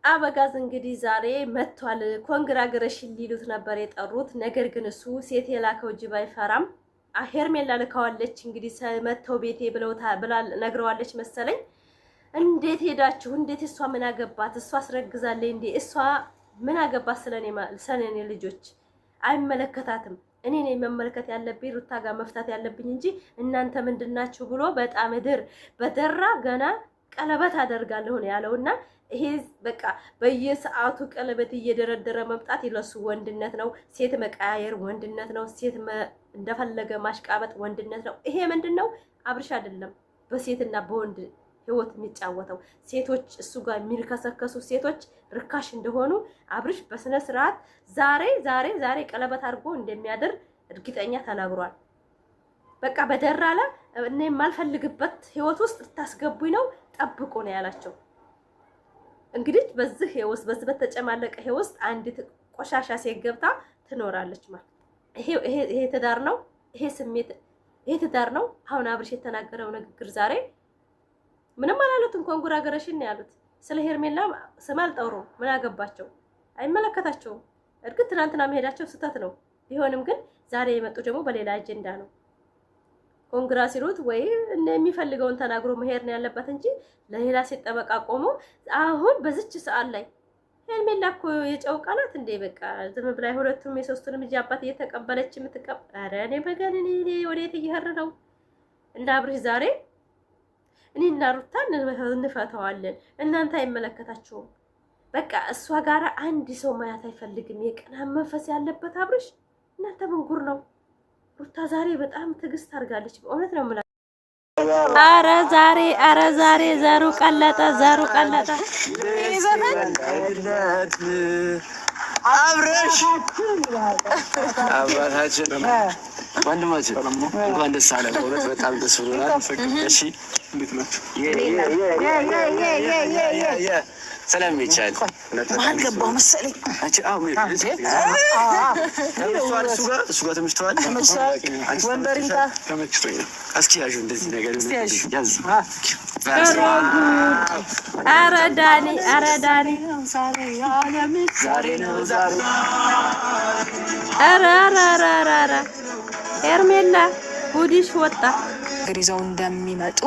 አበጋዝ እንግዲህ ዛሬ መጥቷል። ኮንግራግሬሽን ሊሉት ነበር የጠሩት። ነገር ግን እሱ ሴት የላከው ጅብ አይፈራም። ሄርሜላ ልካዋለች እንግዲህ መተው ቤቴ ብላ ነግረዋለች መሰለኝ። እንዴት ሄዳችሁ? እንዴት እሷ ምን አገባት? እሷ አስረግዛለች እንዴ? እሷ ምን አገባት? ስለኔ ልጆች አይመለከታትም። እኔ ነኝ መመልከት ያለብኝ፣ ሩታ ጋር መፍታት ያለብኝ እንጂ እናንተ ምንድናችሁ ብሎ በጣም በደራ ገና ቀለበት አደርጋለሁ ነው ያለውና ይሄ በቃ በየሰዓቱ ቀለበት እየደረደረ መምጣት ይለሱ ወንድነት ነው። ሴት መቀያየር ወንድነት ነው። ሴት እንደፈለገ ማሽቃበጥ ወንድነት ነው። ይሄ ምንድነው? አብርሽ አይደለም በሴትና በወንድ ህይወት የሚጫወተው። ሴቶች እሱ ጋር የሚልከሰከሱ ሴቶች ርካሽ እንደሆኑ አብርሽ በስነ ስርዓት ዛሬ ቀለበት አድርጎ እንደሚያደር እርግጠኛ ተናግሯል። በቃ በደራላ እኔ የማልፈልግበት ህይወት ውስጥ ልታስገቡኝ ነው ጠብቁ ነው ያላቸው። እንግዲህ በዚህ በተጨማለቀ ህይወት ውስጥ አንዲት ቆሻሻ ሴት ገብታ ትኖራለች ማለት ይሄ ትዳር ነው። ይሄ ስሜት ይሄ ትዳር ነው። አሁን አብርሽ የተናገረው ንግግር ዛሬ ምንም አላሉትም። ኮንግራግሬሽን ነው ያሉት። ስለ ሄርሜላ ስም አልጠሩም። ምን አገባቸው? አይመለከታቸውም። እርግጥ ትናንትና መሄዳቸው ስህተት ነው። ቢሆንም ግን ዛሬ የመጡ ደግሞ በሌላ አጀንዳ ነው። ኮንግራ ሲሉት ወይ የሚፈልገውን ተናግሮ መሄድ ነው ያለበት እንጂ ለሌላ ሴት ጠበቃ ቆሞ አሁን በዚች ሰዓት ላይ ሄርሜላ እኮ የጨው ቃላት እንደ በቃ ዝም ብላ ሁለቱም የሶስቱንም ልጅ አባት እየተቀበለች ኧረ እኔ በገን እኔ ወዴት እየሄድን ነው? እንደ አብርሽ ዛሬ እኔና ሩታ እንፈታዋለን፣ እናንተ አይመለከታችሁም። በቃ እሷ ጋር አንድ ሰው ማያት አይፈልግም። የቅናት መንፈስ ያለበት አብርሽ እናንተ ምን ጉር ነው? ሩታ ዛሬ በጣም ትዕግስት አድርጋለች። በእውነት ነው የምልህ። ኧረ ዛሬ ዘሩ ቀለጠ። አብርሽ አባታችን ወንድማችን እንኳን ደስ አለ። በእውነት በጣም ደስ ብሎናል። እሺ ስለሚቻል አልገባው መሰለኝ። እሱ ጋር ተመችቶሃል? እስኪ ያዡ እንደዚህ ነገር ያዝ። ኧረ ዳኒ ኧረ ሄርሜላ ጉዲሽ ወጣ። ይዘው እንደሚመጡ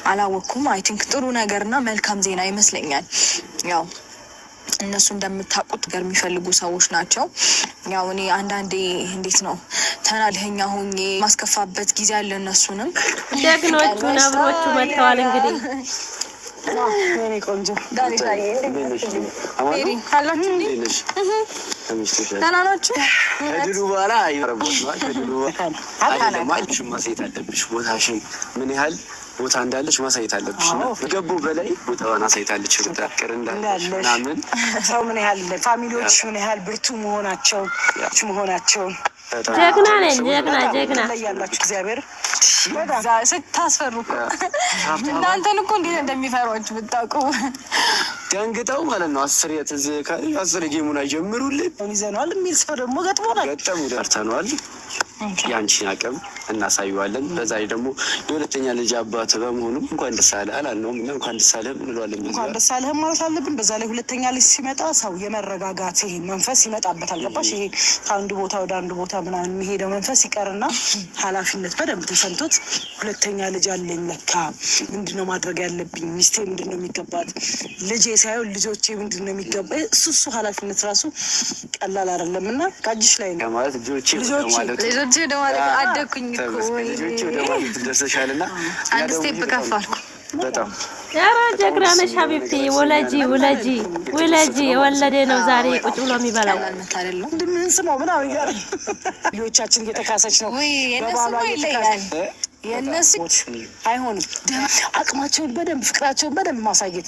አላወኩም። አይ ቲንክ ጥሩ ነገርና መልካም ዜና ይመስለኛል። ያው እነሱ እንደምታውቁት ገር የሚፈልጉ ሰዎች ናቸው። ያው እኔ አንዳንዴ እንዴት ነው ተናልኸኛ ሆኜ ማስከፋበት ጊዜ አለ። እነሱንም ደግኖቹ ነብሮቹ መጥተዋል እንግዲህ እኔ ቆንጆ ዳሪታዬ ተናናችሁ ከድሉ በኋላ ይረቦት ማሳየት አለብሽ። ቦታሽን ምን ያህል ቦታ እንዳለች ማሳየት አለብሽ። ገቡ በላይ ቦታዋን አሳይታለች። ሩታቀር እንዳለች ምናምን ሰው ምን ያህል ፋሚሊዎች ምን ያህል ብርቱ መሆናቸው ጀግና ነኝ ጀግና ያላችሁ እግዚአብሔር ስታስፈሩ እናንተን እኮ እንዴት እንደሚፈሯችሁ ብታውቁ። ደንግጠው ማለት ነው። 10 ጌሙን ጀምሩልን ይዘናል የሚል ሰው ደግሞ ገጥሞ ደርተነዋል። ያንቺን አቅም እናሳየዋለን። በዛ ላይ ደግሞ የሁለተኛ ልጅ አባት በመሆኑ እንኳን ደስ አለህ አላልነውም እና እንኳን ደስ አለህ እንለዋለን። እንኳን ደስ አለህ ማለት አለብን። በዛ ላይ ሁለተኛ ልጅ ሲመጣ ሰው የመረጋጋት ይሄ መንፈስ ይመጣበታል። ገባሽ? ይሄ ከአንዱ ቦታ ወደ አንዱ ቦታ ምናምን የሚሄደው መንፈስ ይቀርና ኃላፊነት በደንብ ተሰምቶት ሁለተኛ ልጅ አለኝ ለካ ምንድነው ማድረግ ያለብኝ፣ ሚስቴ ምንድነው የሚገባት፣ ልጄ ሳይሆን ልጆቼ ምንድነው የሚገባ፣ እሱ ኃላፊነት ራሱ ቀላል አይደለም እና ካጅሽ ላይ ነው ማለት ልጆቼ አደኩኝ እኮ ደርሰሻልና አንድ ስቴፕ ከፍ አልኩ። በጣም ኧረ ጀግና ነሽ ሀቢብቲ። ውለጂ የወለደ ነው ዛሬ ቁጭ ብሎ የሚበላው ምን ስማው ምናምን እያለ ልጆቻችን እየተካሰች ነው። በባሏ ይለያል። የእነሱ አይሆንም። አቅማቸውን በደንብ ፍቅራቸውን በደንብ ማሳየት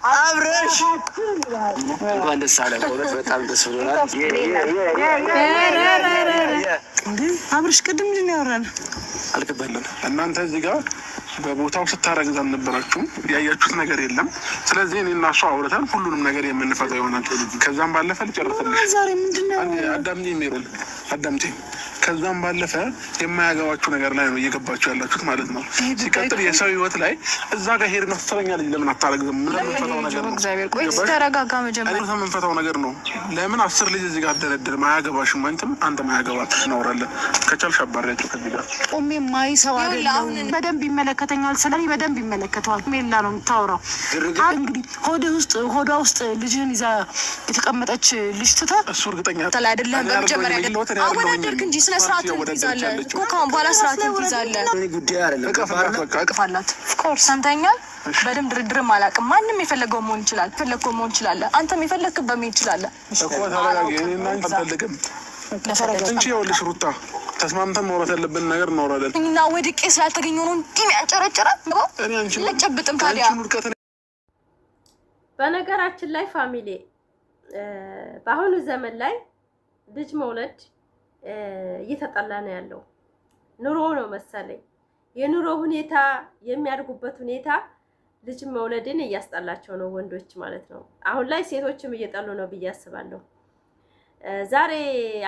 አብረሽ እንኳን ደስ አለ። በእውነት በጣም ደስ ብሎናል። አብረሽ ቅድም ምንድን ነው ያወራን? አልገባንም። እናንተ እዚህ ጋር በቦታው ስታረግዝ አልነበራችሁም፣ ያያችሁት ነገር የለም። ስለዚህ እኔ እና እሷ አውርተን ሁሉንም ነገር የምንፈታው ይሆናል። ከዛም ባለፈ ልጨርስልሽ። ዛሬ ምንድን ነው አዳምጪኝ፣ ሜሮን አዳምጪኝ። ከዛም ባለፈ የማያገባችሁ ነገር ላይ ነው እየገባችሁ ያላችሁት ማለት ነው። ሲቀጥል የሰው ህይወት ላይ እዛ ጋር ሄድ ነው ትለኛ ልጅ ለምን አታረግዝም? ምንፈታው ነገር ነው። ቆይ ተረጋጋ። መጀመሪያ የምንፈታው ነገር ነው። ለምን 10 ልጅ እዚህ ጋር አደረድርም? አያገባሽም። አንተም አያገባት እናወራለን። ከቻልሽ አባሪያቸው ከዚህ ጋር ቆሜ ማይሰው አይደለም። በደንብ ይመለከተኛል። ስለኔ በደንብ ይመለከተዋል። ሜላ ነው የምታወራው። እንግዲህ ሆዷ ውስጥ ልጅህን ይዛ የተቀመጠች ልጅ ትተህ እሱ እርግጠኛ አይደለም። በመጀመሪያ አወዳደርክ እንጂ ስነ ስርዓት ትይዛለህ እኮ። ከአሁን በኋላ ስርዓት ትይዛለህ። ጉዳይ አይደለም። እቅፋላት ኮርስ ሰምተኛል። በደምብ ድርድርም አላውቅም። ማንም የፈለገው መሆን ይችላል። የፈለገው መሆን ይችላል። አንተም የፈለግክበት መሆን ይችላለህ እኮ። ተረጋጊ። እኔና አንቺ አልፈልግም እንጂ ይኸውልሽ ሩታ ተስማምተን ማውራት ያለብን ነገር እናወራለን። እና ወድቄ ስላልተገኘሁ ነው እንዲህ የሚያንጨረጭረ እኔ አንቺ ለጨብጥም ታዲያ። በነገራችን ላይ ፋሚሊ በአሁኑ ዘመን ላይ ልጅ መውለድ እየተጠላ ነው ያለው። ኑሮ ነው መሰለኝ የኑሮ ሁኔታ፣ የሚያድጉበት ሁኔታ ልጅ መውለድን እያስጠላቸው ነው ወንዶች ማለት ነው። አሁን ላይ ሴቶችም እየጠሉ ነው ብዬ አስባለሁ። ዛሬ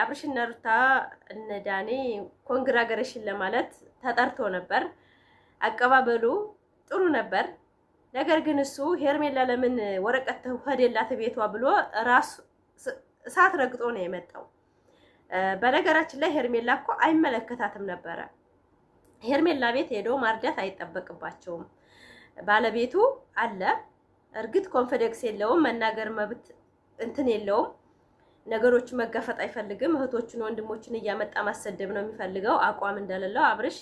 አብርሽና ሩታ እነ ዳኒ ኮንግራገሬሽን ለማለት ተጠርቶ ነበር። አቀባበሉ ጥሩ ነበር። ነገር ግን እሱ ሄርሜላ ለምን ወረቀት ሄደላት ቤቷ ብሎ ራሱ እሳት ረግጦ ነው የመጣው። በነገራችን ላይ ሄርሜላ እኮ አይመለከታትም ነበረ። ሄርሜላ ቤት ሄዶ ማርዳት አይጠበቅባቸውም። ባለቤቱ አለ። እርግጥ ኮንፊደንስ የለውም፣ መናገር መብት እንትን የለውም። ነገሮቹ መጋፈጥ አይፈልግም። እህቶቹን ወንድሞቹን እያመጣ ማሰደብ ነው የሚፈልገው። አቋም እንደሌለው አብርሽ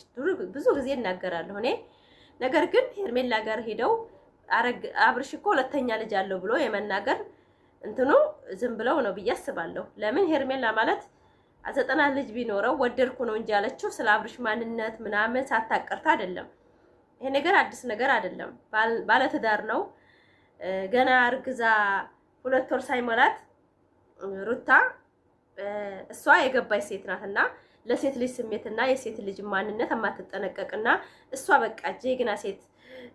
ብዙ ጊዜ እናገራለሁ እኔ። ነገር ግን ሄርሜላ ጋር ሄደው አብርሽ እኮ ሁለተኛ ልጅ አለው ብሎ የመናገር እንትኑ ዝም ብለው ነው ብዬ አስባለሁ። ለምን ሄርሜላ ማለት 90 ልጅ ቢኖረው ወደድኩ ነው እንጂ ያለችው ስለ አብርሽ ማንነት ምናምን ሳታቀርታ አይደለም። ይሄ ነገር አዲስ ነገር አይደለም። ባለትዳር ነው። ገና እርግዛ 2 ወር ሳይሞላት ሩታ እሷ የገባች ሴት ናትና ለሴት ልጅ ስሜትና የሴት ልጅ ማንነት የማትጠነቀቅና እሷ በቃ ጀግና ሴት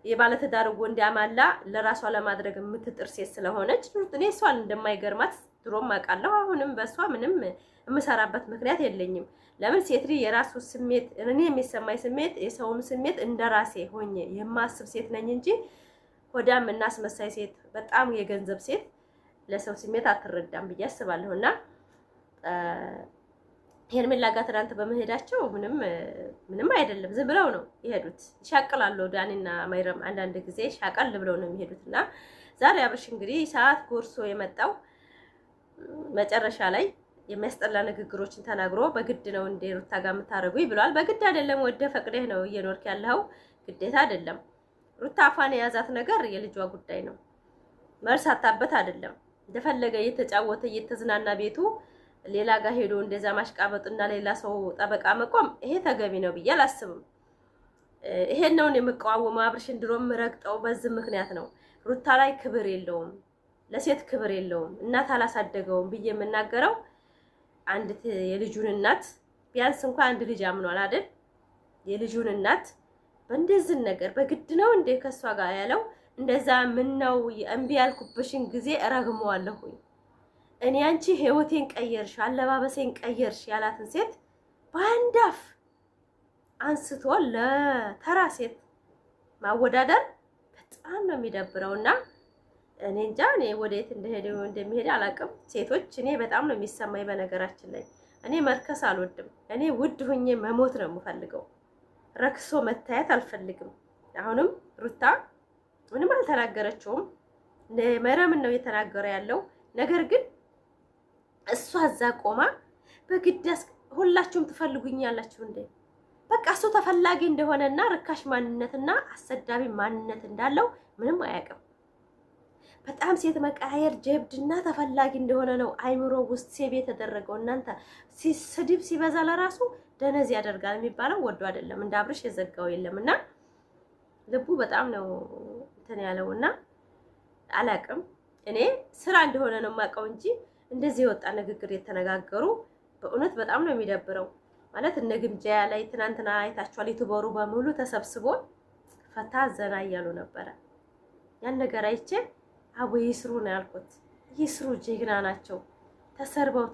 የባለትዳር ወንድ ያማላ ለራሷ ለማድረግ የምትጥር ሴት ስለሆነች እኔ እሷን እንደማይገርማት ድሮም አውቃለሁ። አሁንም በእሷ ምንም የምሰራበት ምክንያት የለኝም። ለምን ሴት ልጅ የራሱ ስሜት እኔ የሚሰማኝ ስሜት የሰውም ስሜት እንደራሴ ሆኜ የማስብ ሴት ነኝ እንጂ ሆዳም እና አስመሳይ ሴት፣ በጣም የገንዘብ ሴት ለሰው ስሜት አትረዳም ብዬ አስባለሁና ሄርሜላ ጋር ትናንት በመሄዳቸው ምንም አይደለም። ዝም ብለው ነው የሄዱት። ይሻቅላሉ። ዳኒና ማይረም አንዳንድ ጊዜ ሻቀል ብለው ነው የሚሄዱትና ዛሬ አብርሽ እንግዲህ ሰዓት ጎርሶ የመጣው መጨረሻ ላይ የሚያስጠላ ንግግሮችን ተናግሮ በግድ ነው እንደ ሩታ ጋር የምታረጉኝ ብሏል። በግድ አይደለም፣ ወደ ፈቅደህ ነው እየኖርክ ያለው፣ ግዴታ አይደለም። ሩታ አፏን የያዛት ነገር የልጇ ጉዳይ ነው። መርሳታበት አይደለም። እንደፈለገ እየተጫወተ እየተዝናና ቤቱ ሌላ ጋር ሄዶ እንደዛ ማሽቃበጥና ሌላ ሰው ጠበቃ መቆም ይሄ ተገቢ ነው ብዬ አላስብም። ይሄን ነው የምቃወመው። አብርሽን ድሮም ረግጠው በዚህ ምክንያት ነው። ሩታ ላይ ክብር የለውም፣ ለሴት ክብር የለውም፣ እናት አላሳደገውም ብዬ የምናገረው አንድ የልጁን እናት ቢያንስ እንኳን አንድ ልጅ አምኗል አይደል? የልጁን እናት በእንደዚህ ነገር በግድ ነው እንደ ከሷ ጋር ያለው እንደዛ ምን ነው እምቢ ያልኩብሽን ጊዜ እረግመዋለሁኝ። እኔ አንቺ ህይወቴን ቀየርሽ፣ አለባበሴን ቀየርሽ ያላትን ሴት በአንድ አፍ አንስቶ ለተራ ሴት ማወዳደር በጣም ነው የሚደብረውና እኔ እንጃ እኔ ወዴት እንደሚሄድ አላውቅም። ሴቶች እኔ በጣም ነው የሚሰማኝ። በነገራችን ላይ እኔ መርከስ አልወድም። እኔ ውድ ሁኜ መሞት ነው የምፈልገው። ረክሶ መታየት አልፈልግም። አሁንም ሩታ ምንም አልተናገረችውም። ለመረምን ነው እየተናገረ ያለው። ነገር ግን እሷ እዛ ቆማ በግድ ሁላችሁም ትፈልጉኛላችሁ እንዴ? በቃ እሱ ተፈላጊ እንደሆነና ርካሽ ማንነትና አሰዳቢ ማንነት እንዳለው ምንም አያውቅም። በጣም ሴት መቃየር ጀብድና ተፈላጊ እንደሆነ ነው አይምሮ ውስጥ ሴብ የተደረገው። እናንተ ስድብ ሲበዛ ለራሱ ደነዝ ያደርጋል የሚባለው ወዶ አይደለም። እንደ አብርሽ የዘጋው የለምና ልቡ በጣም ነው እንትን ያለውና አላቅም። እኔ ስራ እንደሆነ ነው የማውቀው እንጂ እንደዚህ የወጣ ንግግር የተነጋገሩ በእውነት በጣም ነው የሚደብረው። ማለት እነ ግምጃ ላይ ትናንትና አይታችኋል። ዩቲዩበሩ በሙሉ ተሰብስቦ ፈታ ዘና እያሉ ነበረ። ያን ነገር አይቼ አቦ ይስሩ ነው ያልኩት። ይስሩ፣ ጀግና ናቸው። ተሰርበው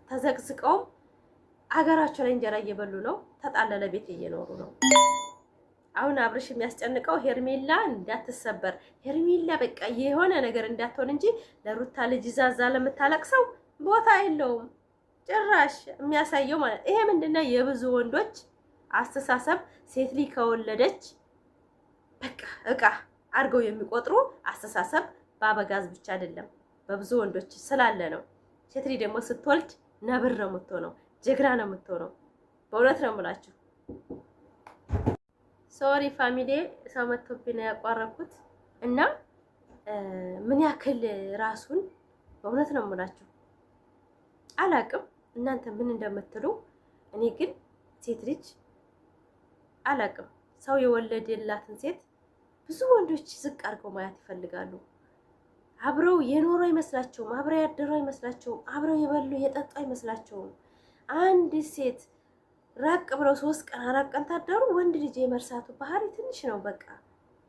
ተዘቅዝቀውም አገራቸው ላይ እንጀራ እየበሉ ነው። ተጣለለ ቤት እየኖሩ ነው። አሁን አብርሽ የሚያስጨንቀው ሄርሜላ እንዳትሰበር፣ ሄርሜላ በቃ የሆነ ነገር እንዳትሆን እንጂ ለሩታ ልጅ ዛዛ ለምታለቅሰው ቦታ የለውም ጭራሽ። የሚያሳየው ማለት ይሄ ምንድነው የብዙ ወንዶች አስተሳሰብ። ሴት ልጅ ከወለደች በቃ እቃ አድርገው የሚቆጥሩ አስተሳሰብ በአበጋዝ ብቻ አይደለም በብዙ ወንዶች ስላለ ነው። ሴት ልጅ ደግሞ ስትወልድ ነብር ነው የምትሆነው፣ ጀግና ነው የምትሆነው። በእውነት ነው የምላችሁ። ሶሪ ፋሚሊ፣ ሰው መጥቶብኝ ነው ያቋረኩት እና ምን ያክል ራሱን በእውነት ነው የምላችሁ። አላቅም እናንተ ምን እንደምትሉ። እኔ ግን ሴት ልጅ አላቅም ሰው የወለደላትን ሴት ብዙ ወንዶች ዝቅ አድርገው ማየት ይፈልጋሉ። አብረው የኖሩ አይመስላቸውም፣ አብረው ያደሩ አይመስላቸውም፣ አብረው የበሉ የጠጡ አይመስላቸውም። አንድ ሴት ራቅ ብለው 3 ቀን 4 ቀን ታደሩ ወንድ ልጅ የመርሳቱ ባህሪ ትንሽ ነው። በቃ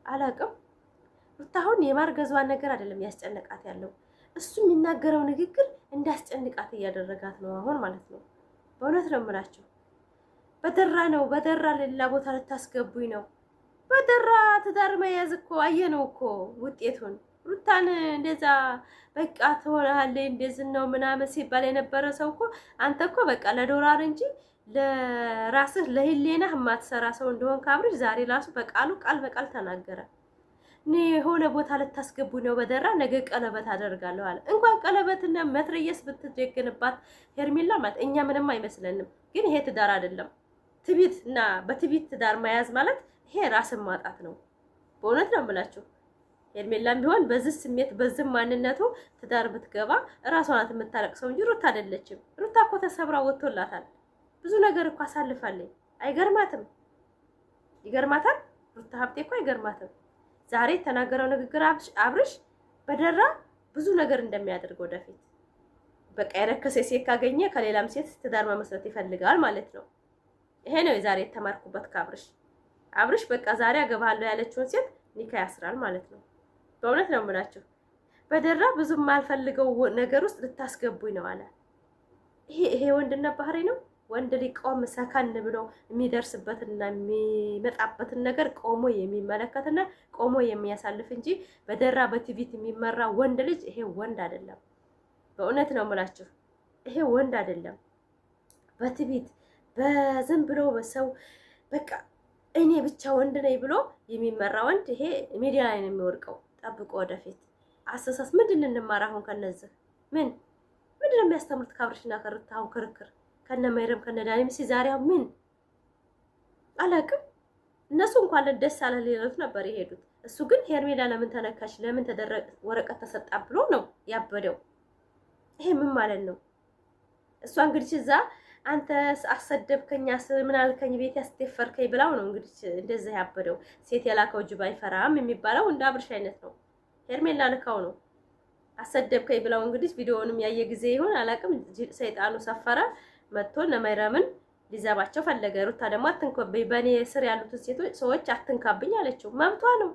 አላቅም። ሩታ አሁን የማርገዟን ነገር አይደለም ያስጨነቃት ያለው፣ እሱ የሚናገረው ንግግር እንዳስጨንቃት እያደረጋት ነው አሁን ማለት ነው። በእውነት ነው የምላችሁ። በደራ ነው በደራ ሌላ ቦታ ልታስገቡኝ ነው። በደራ ትዳር መያዝ እኮ አየነው እኮ ውጤቱን። ሩታን እንደዛ በቃ ትሆናለች እንደዚህ ነው ምናምን ሲባል የነበረ ሰው እኮ አንተ እኮ በቃ ለዶላር እንጂ ለራስህ ለህሊናህ የማትሰራ ሰው እንደሆን ካብርሽ ዛሬ ራሱ በቃሉ ቃል በቃል ተናገረ። እኔ የሆነ ቦታ ልታስገቡኝ ነው በደራ ነገ ቀለበት አደርጋለሁ አለ። እንኳን ቀለበትና መትረየስ ብትጀግንባት ሄርሜላ ማለት እኛ ምንም አይመስለንም። ግን ይሄ ትዳር አይደለም። ትቢት እና በትቢት ትዳር መያዝ ማለት ይሄ ራስን ማጣት ነው። በእውነት ነው የምላችሁ። ሄርሜላም ቢሆን በዚህ ስሜት በዚህ ማንነቱ ትዳር ብትገባ እራሷ ናት የምታለቅሰው እንጂ ሩታ አይደለችም። ሩታ እኮ ተሰብራ ወጥቶላታል። ብዙ ነገር እኮ አሳልፋለች። አይገርማትም? ይገርማታል። ሩታ ሀብቴ እኮ አይገርማትም? ዛሬ የተናገረው ንግግር አብርሽ በደራ ብዙ ነገር እንደሚያደርግ ወደፊት በቃ የረከሰ ሴት ካገኘ ከሌላም ሴት ትዳር መመስረት ይፈልጋል ማለት ነው። ይሄ ነው ዛሬ የተማርኩበት ከአብርሽ። አብርሽ በቃ ዛሬ አገባለሁ ያለችውን ሴት ኒካ ያስራል ማለት ነው። በእውነት ነው የምላችሁ። በደራ ብዙ የማልፈልገው ነገር ውስጥ ልታስገቡኝ ነው አለ። ይሄ ወንድነት ባህሪ ነው። ወንድ ሊቆም ሰከን ብሎ የሚደርስበትና የሚመጣበትን ነገር ቆሞ የሚመለከትና ቆሞ የሚያሳልፍ እንጂ በደራ በትዕቢት የሚመራ ወንድ ልጅ ይሄ ወንድ አይደለም። በእውነት ነው የምላችሁ። ይሄ ወንድ አይደለም። በትዕቢት በዝም ብሎ በሰው በቃ እኔ ብቻ ወንድ ነኝ ብሎ የሚመራ ወንድ ይሄ ሚዲያ ላይ ነው የሚወድቀው። ጠብቆ ወደፊት አሰሳስ ምንድን እንማር አሁን ከነዚህ ምንድን ነው የሚያስተምሩት? ከአብርሽና ከሩታ አሁን ክርክር ከነ መይረም ከነ ዳኒ ምስ ዛሬ ምን አላውቅም። እነሱ እንኳን ደስ አለ ሊሉት ነበር የሄዱት። እሱ ግን ሄርሜላ ለምን ተነካሽ ለምን ተደረቀ ወረቀት ተሰጣ ብሎ ነው ያበደው። ይሄ ምን ማለት ነው? እሷ እንግዲህ እዛ አንተ አሰደብከኝ ምን አልከኝ ቤት ያስደፈርከኝ ብላው ነው እንግዲህ እንደዚህ ያበደው። ሴት የላከው ጅብ አይፈራም የሚባለው እንደ አብርሽ አይነት ነው። ሄርሜላ ልካው ነው አሰደብከኝ ብላው እንግዲህ ቪዲዮውንም ያየ ጊዜ ይሁን አላውቅም። ሰይጣኑ ሰፈረ መጥቶ ለማይራምን ሊዘባቸው ፈለገ። ሩታ ደግሞ አትንኮብኝ፣ በእኔ ስር ያሉትን ሴቶች ሰዎች አትንካብኝ አለችው። መብቷ ነው።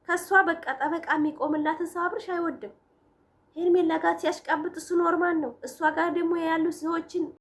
ከሷ በቃ ጠበቃ የሚቆምላትን ሰው አብርሽ አይወድም። ሄርሜላ ጋር ሲያሽቃብጥ እሱ ኖርማል ነው። እሷ ጋር ደግሞ ያሉ ሰዎችን